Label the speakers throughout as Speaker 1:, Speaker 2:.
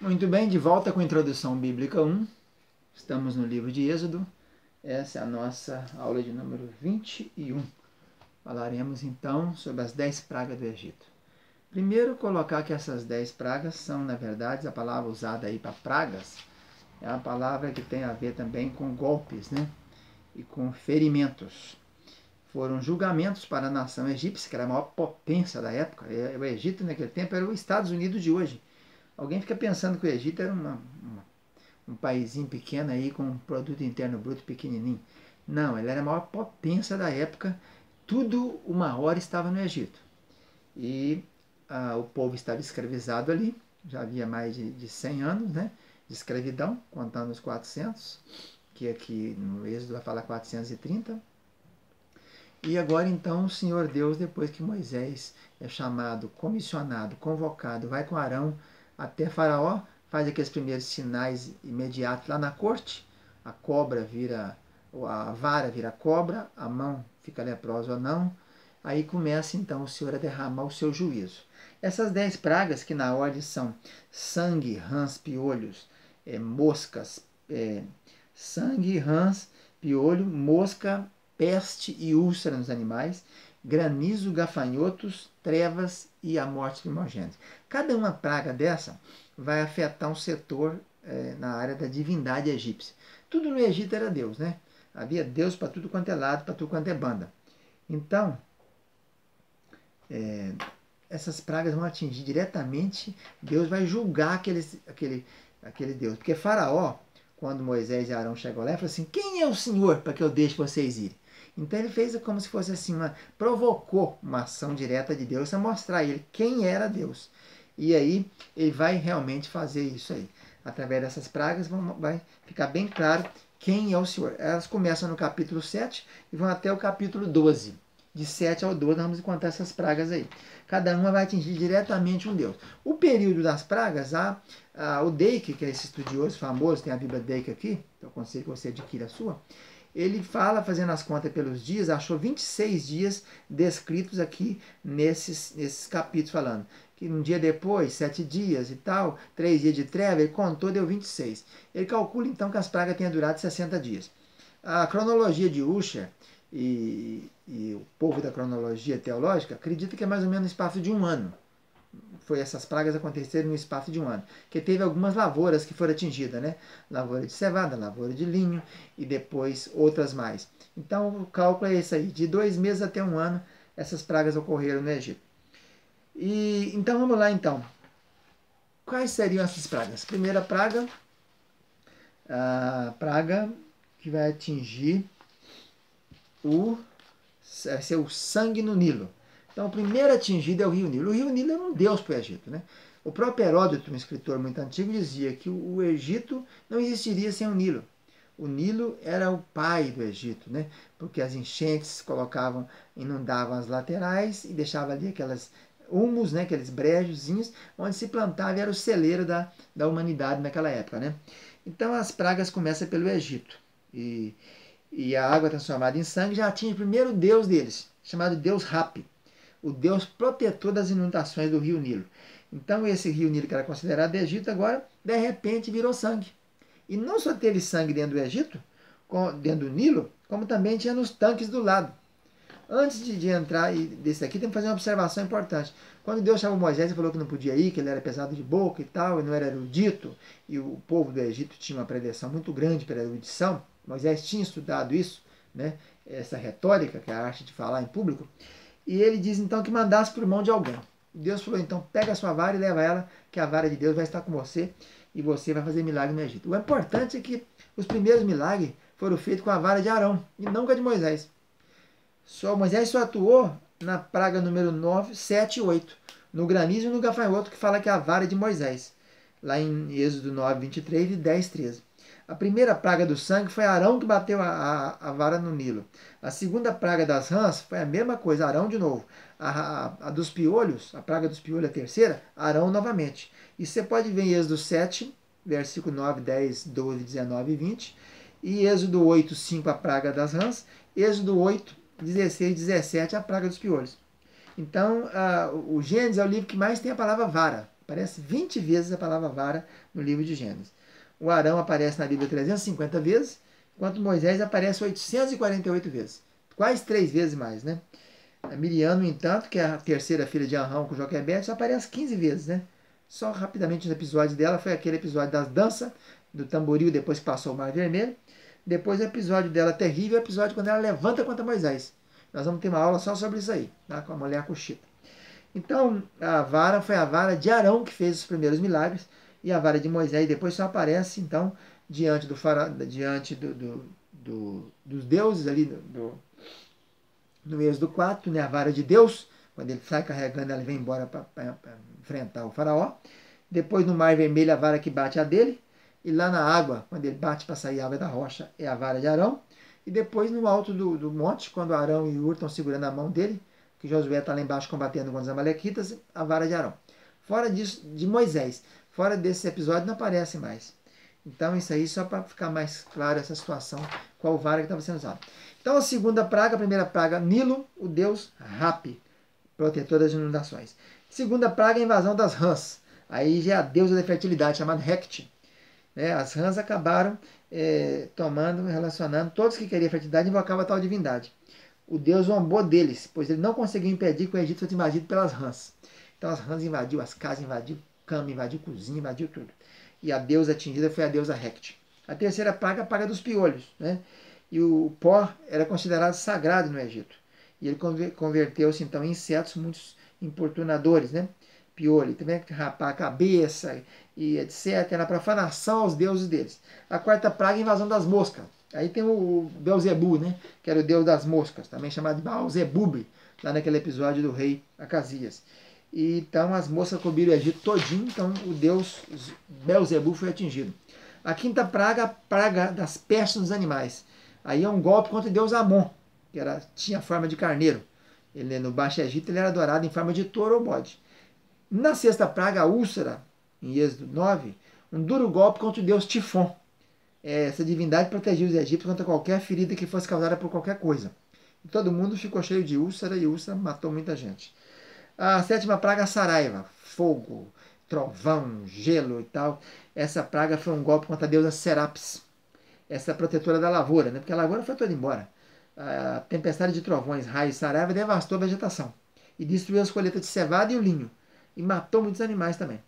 Speaker 1: Muito bem, de volta com a Introdução Bíblica 1. Estamos no livro de Êxodo. Essa é a nossa aula de número 21. Falaremos então sobre as 10 pragas do Egito. Primeiro, colocar que essas 10 pragas são, na verdade, a palavra usada aí para pragas é uma palavra que tem a ver também com golpes, né? E com ferimentos. Foram julgamentos para a nação egípcia, que era a maior potência da época. O Egito, naquele tempo, era os Estados Unidos de hoje. Alguém fica pensando que o Egito era um paísinho pequeno aí com um produto interno bruto pequenininho. Não, ele era a maior potência da época. Tudo, uma hora, estava no Egito. E o povo estava escravizado ali. Já havia mais de 100 anos, né, de escravidão, contando os 400, que aqui no Êxodo vai falar 430. E agora então o Senhor Deus, depois que Moisés é chamado, comissionado, convocado, vai com Arão até Faraó, faz aqueles primeiros sinais imediatos lá na corte, a cobra vira, a vara vira cobra, a mão fica leprosa ou não, aí começa então o Senhor a derramar o seu juízo. Essas 10 pragas, que na ordem são sangue, rãs, piolhos, moscas, sangue, rãs, piolho, mosca, peste e úlcera nos animais, granizo, gafanhotos, trevas e a morte primogênita. Cada uma praga dessa vai afetar um setor na área da divindade egípcia. Tudo no Egito era Deus, né? Havia Deus para tudo quanto é lado, para tudo quanto é banda. Então, essas pragas vão atingir diretamente, Deus vai julgar aquele Deus. Porque Faraó, quando Moisés e Arão chegam lá, falou assim: quem é o Senhor para que eu deixe vocês irem? Então ele fez como se fosse assim, provocou uma ação direta de Deus a mostrar a ele quem era Deus. E aí ele vai realmente fazer isso aí. Através dessas pragas vai ficar bem claro quem é o Senhor. Elas começam no capítulo 7 e vão até o capítulo 12. De 7 ao 12 nós vamos encontrar essas pragas aí. Cada uma vai atingir diretamente um Deus. O período das pragas, o Deik, que é esse estudioso famoso, tem a Bíblia Deik aqui, então eu aconselho que você adquira a sua. Ele fala, fazendo as contas pelos dias, achou 26 dias descritos aqui nesses capítulos, falando que um dia depois, 7 dias e tal, 3 dias de treva, ele contou, deu 26. Ele calcula então que as pragas tenham durado 60 dias. A cronologia de Ussher e o povo da cronologia teológica acredita que é mais ou menos no espaço de um ano. Essas pragas aconteceram no espaço de um ano, que teve algumas lavouras que foram atingidas, né? Lavoura de cevada, lavoura de linho e depois outras mais. Então o cálculo é esse aí, de 2 meses até um ano, essas pragas ocorreram no Egito. E então vamos lá então. Quais seriam essas pragas? Primeira praga, a praga que vai atingir vai ser o sangue no Nilo. Então, o primeiro atingido é o Rio Nilo. O Rio Nilo era um deus para o Egito, né? O próprio Heródoto, um escritor muito antigo, dizia que o Egito não existiria sem o Nilo. O Nilo era o pai do Egito, né? Porque as enchentes inundavam as laterais e deixavam ali aquelas humus, né? Aqueles brejozinhos, onde se plantava e era o celeiro da humanidade naquela época, né? Então, as pragas começam pelo Egito. E a água transformada em sangue já atinge o primeiro deus deles, chamado Deus Hapi, o Deus protetor das inundações do rio Nilo. Então esse rio Nilo, que era considerado Egito, agora de repente virou sangue. E não só teve sangue dentro do Egito, dentro do Nilo, como também tinha nos tanques do lado. Antes de entrar desse aqui, tem que fazer uma observação importante. Quando Deus chamou Moisés e falou que não podia ir, que ele era pesado de boca e tal, e não era erudito, e o povo do Egito tinha uma predileção muito grande pela erudição, Moisés tinha estudado isso, né, essa retórica, que é a arte de falar em público, e ele diz então que mandasse por mão de alguém. Deus falou então, pega a sua vara e leva ela, que a vara de Deus vai estar com você, e você vai fazer milagre no Egito. O importante é que os primeiros milagres foram feitos com a vara de Arão, e não com a de Moisés. Moisés só atuou na praga número 9, 7 e 8, no granizo e no gafanhoto, que fala que é a vara de Moisés, lá em Êxodo 9, 23 e 10, 13. A primeira praga do sangue foi Arão que bateu a vara no Nilo. A segunda praga das rãs foi a mesma coisa, Arão de novo. A dos piolhos, a praga dos piolhos, a terceira, Arão novamente. E você pode ver em Êxodo 7, versículo 9, 10, 12, 19 e 20. E Êxodo 8, 5, a praga das rãs. Êxodo 8, 16 e 17, a praga dos piolhos. Então, o Gênesis é o livro que mais tem a palavra vara. Aparece 20 vezes a palavra vara no livro de Gênesis. O Arão aparece na Bíblia 350 vezes, enquanto Moisés aparece 848 vezes. Quase 3 vezes mais, né? A Miriam, no entanto, que é a terceira filha de Arão com Joquebede, só aparece 15 vezes, né? Só rapidamente os episódios dela foi aquele episódio das danças, do tamboril depois que passou o Mar Vermelho. Depois o episódio dela terrível, o episódio quando ela levanta contra Moisés. Nós vamos ter uma aula só sobre isso aí, tá? Com a mulher cuxita. Então, a vara foi a vara de Arão que fez os primeiros milagres, e a vara de Moisés depois só aparece, então, diante dos deuses ali no Êxodo 4, né? A vara de Deus, quando ele sai carregando, ela vem embora para enfrentar o faraó. Depois no Mar Vermelho, a vara que bate a dele. E lá na água, quando ele bate para sair a água da rocha, é a vara de Arão. E depois no alto do monte, quando Arão e Hur estão segurando a mão dele, que Josué está lá embaixo combatendo contra os amalequitas, a vara de Arão. Fora disso, de Moisés. Fora desse episódio não aparece mais. Então isso aí só para ficar mais claro essa situação, qual vara que estava sendo usada. Então a segunda praga, a primeira praga, Nilo, o deus Rapi, protetor das inundações. Segunda praga, a invasão das rãs. Aí já é a deusa da fertilidade, chamada Hecate. As rãs acabaram relacionando, todos que queriam fertilidade invocavam a tal divindade. O deus zombou deles, pois ele não conseguiu impedir que o Egito fosse invadido pelas rãs. Então as rãs invadiu as casas, invadiu cama, invadiu cozinha, invadiu tudo. E a deusa atingida foi a deusa Hecate. A terceira praga, a praga dos piolhos, né? E o pó era considerado sagrado no Egito. E ele converteu-se então em insetos muito importunadores, né? Piolho, também rapar a cabeça e etc. Era profanação aos deuses deles. A quarta praga, a invasão das moscas. Aí tem o Belzebu, né? Que era o deus das moscas, também chamado de Baal-zebub, lá naquele episódio do rei Acasias. E então as moscas cobriram o Egito todinho, então o deus Belzebu foi atingido. A quinta praga, a praga das pestes nos animais. Aí é um golpe contra o deus Amon, que tinha forma de carneiro. Ele, no Baixo Egito, ele era adorado em forma de touro ou bode. Na sexta praga, a úlcera, em Êxodo 9, um duro golpe contra o deus Tifon. Essa divindade protegia os egípcios contra qualquer ferida que fosse causada por qualquer coisa. E todo mundo ficou cheio de úlcera e úlcera matou muita gente. A sétima praga, a saraiva, fogo, trovão, gelo e tal. Essa praga foi um golpe contra a deusa Serapis, essa protetora da lavoura, né? Porque a lavoura foi toda embora. A tempestade de trovões, raios e saraiva devastou a vegetação e destruiu as colheitas de cevada e o linho. E matou muitos animais também.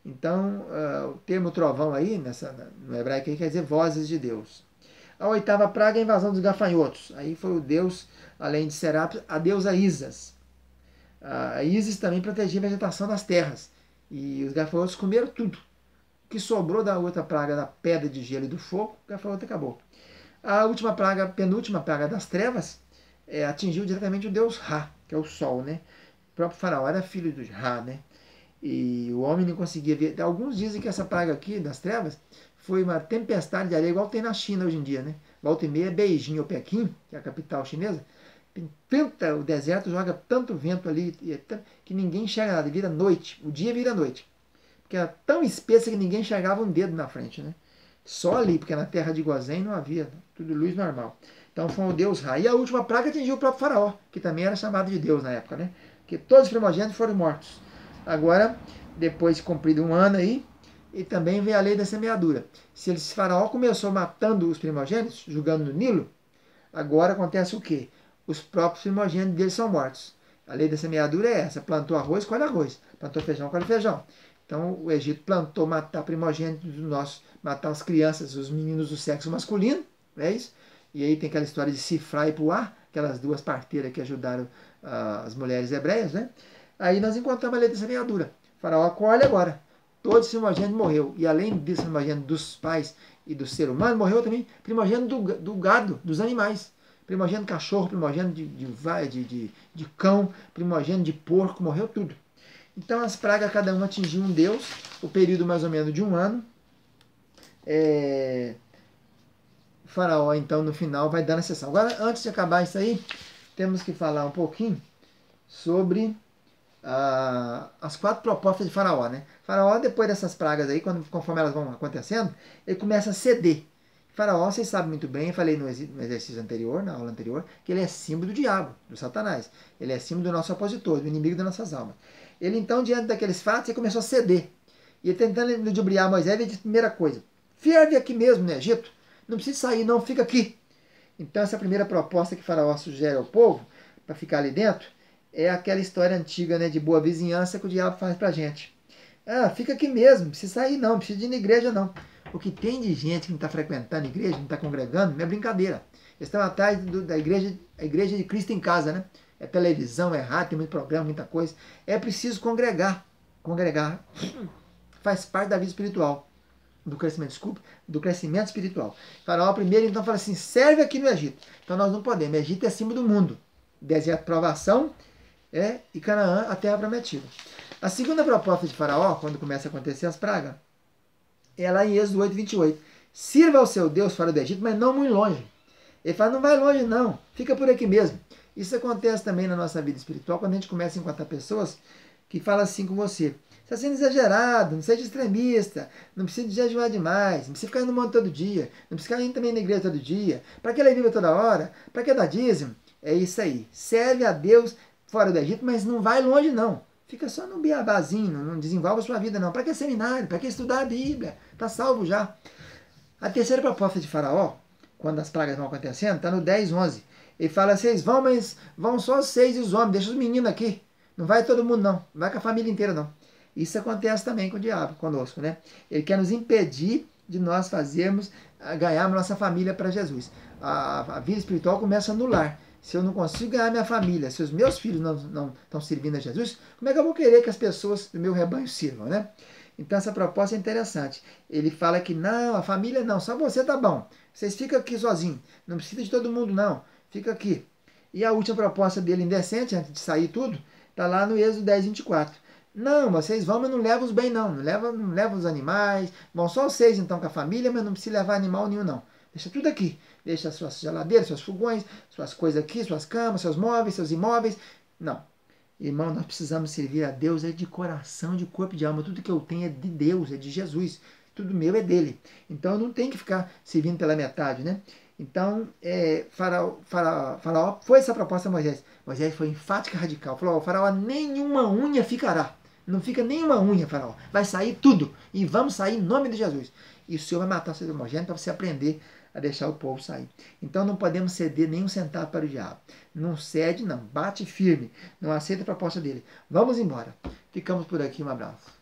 Speaker 1: Então, o termo trovão aí, no hebraico, aí, quer dizer vozes de Deus. A oitava praga é a invasão dos gafanhotos. Aí foi o deus, além de Serapis, a deusa Ísis. A Ísis também protegia a vegetação das terras. E os gafanhotos comeram tudo. O que sobrou da outra praga, da pedra de gelo e do fogo, o gafanhoto acabou. A última praga, a penúltima praga das trevas, atingiu diretamente o deus Ra, que é o sol, né? O próprio faraó era filho do Ra, né? E o homem não conseguia ver. Alguns dizem que essa praga aqui, das trevas, foi uma tempestade de areia, igual tem na China hoje em dia, né? Volta e meia, Beijing ou Pequim, que é a capital chinesa, o deserto joga tanto vento ali, que ninguém enxerga nada, vira noite, o dia vira noite. Porque era tão espessa que ninguém enxergava um dedo na frente, né? Só ali, porque na terra de Gozém não havia, tudo luz normal. Então foi o deus Ra. E a última praga atingiu o próprio faraó, que também era chamado de Deus na época, né? Porque todos os primogênitos foram mortos. Agora, depois de cumprido um ano aí, e também veio a lei da semeadura. Se esse faraó começou matando os primogênitos, jogando no Nilo, agora acontece o quê? Os próprios primogênitos deles são mortos. A lei da semeadura é essa: plantou arroz, colhe arroz. Plantou feijão, colhe feijão. Então o Egito plantou matar primogênitos do nosso, matar as crianças, os meninos do sexo masculino, não é isso? E aí tem aquela história de Sifra e Puá, aquelas duas parteiras que ajudaram as mulheres hebreias, né? Aí nós encontramos a lei da semeadura. O faraó colhe agora. Todo primogênito morreu. E além desse primogênito dos pais e do ser humano, morreu também primogênito do gado, dos animais. Primogênito de cachorro, primogênito de cão, primogênito de porco, morreu tudo. Então as pragas, cada uma atingiu um deus, o período mais ou menos de um ano. O faraó, então, no final, vai dando a sessão. Agora, antes de acabar isso aí, temos que falar um pouquinho sobre as 4 propostas de faraó, né? Faraó, depois dessas pragas aí, conforme elas vão acontecendo, ele começa a ceder. Faraó, vocês sabem muito bem, eu falei no exercício anterior, na aula anterior, que ele é símbolo do diabo, do Satanás. Ele é símbolo do nosso opositor, do inimigo das nossas almas. Ele então, diante daqueles fatos, ele começou a ceder. E ele tentando ludibriar Moisés, ele disse a primeira coisa: ferve aqui mesmo no Egito, não precisa sair não, fica aqui. Então essa primeira proposta que Faraó sugere ao povo, para ficar ali dentro, é aquela história antiga, né, de boa vizinhança que o diabo faz pra gente. Ah, fica aqui mesmo, não precisa sair não, não precisa ir na igreja não. O que tem de gente que não está frequentando a igreja, não está congregando, não é brincadeira. Eles estão atrás da igreja, a igreja de Cristo em casa, né? É televisão, é rádio, tem muito programa, muita coisa. É preciso congregar. Congregar faz parte da vida espiritual. Do crescimento, desculpa, do crescimento espiritual. Faraó primeiro então fala assim, serve aqui no Egito. Então nós não podemos, o Egito é acima do mundo. Deserto de provação, e Canaã, a terra prometida. A segunda proposta de Faraó, quando começa a acontecer as pragas, é lá em Êxodo 8, 28. Sirva ao seu Deus fora do Egito, mas não muito longe. Ele fala, não vai longe não, fica por aqui mesmo. Isso acontece também na nossa vida espiritual, quando a gente começa a encontrar pessoas que falam assim com você. Você está sendo exagerado, não seja extremista, não precisa de jejuar demais, não precisa ficar indo no monte todo dia, não precisa ficar indo também na igreja todo dia. Para que ela viva toda hora? Para que dar dízimo? É isso aí. Serve a Deus fora do Egito, mas não vai longe não. Fica só no beabazinho, não desenvolve a sua vida não. Para que seminário? Para que estudar a Bíblia? Está salvo já. A terceira proposta de Faraó, quando as pragas vão acontecendo, está no 10, 11. Ele fala, vocês vão, mas vão só os 6 e os homens, deixa os meninos aqui. Não vai todo mundo não, não vai com a família inteira não. Isso acontece também com o diabo, conosco, né? Ele quer nos impedir de nós fazermos, ganharmos nossa família para Jesus. A vida espiritual começa no lar. Se eu não consigo ganhar minha família, se os meus filhos não estão servindo a Jesus, como é que eu vou querer que as pessoas do meu rebanho sirvam, né? Então essa proposta é interessante. Ele fala que não, a família não, só você tá bom. Vocês ficam aqui sozinhos, não precisa de todo mundo não, fica aqui. E a última proposta dele, indecente, antes de sair tudo, está lá no Êxodo 10, 24. Não, vocês vão, mas não levam os bens não, não leva os animais, vão só vocês então com a família, mas não precisa levar animal nenhum não. Deixa tudo aqui, deixa suas geladeiras, seus fogões, suas coisas aqui, suas camas, seus móveis, seus imóveis. Não. Irmão, nós precisamos servir a Deus de coração, de corpo e de alma. Tudo que eu tenho é de Deus, é de Jesus. Tudo meu é dele. Então eu não tenho que ficar servindo pela metade, né? Então, Faraó foi essa proposta a Moisés. Moisés foi enfática e radical. Falou, Faraó, nenhuma unha ficará. Não fica nenhuma unha, Faraó. Vai sair tudo. E vamos sair em nome de Jesus. E o Senhor vai matar seus primogênitos para você aprender a deixar o povo sair. Então não podemos ceder nem um centavo para o diabo. Não cede, não. Bate firme. Não aceita a proposta dele. Vamos embora. Ficamos por aqui. Um abraço.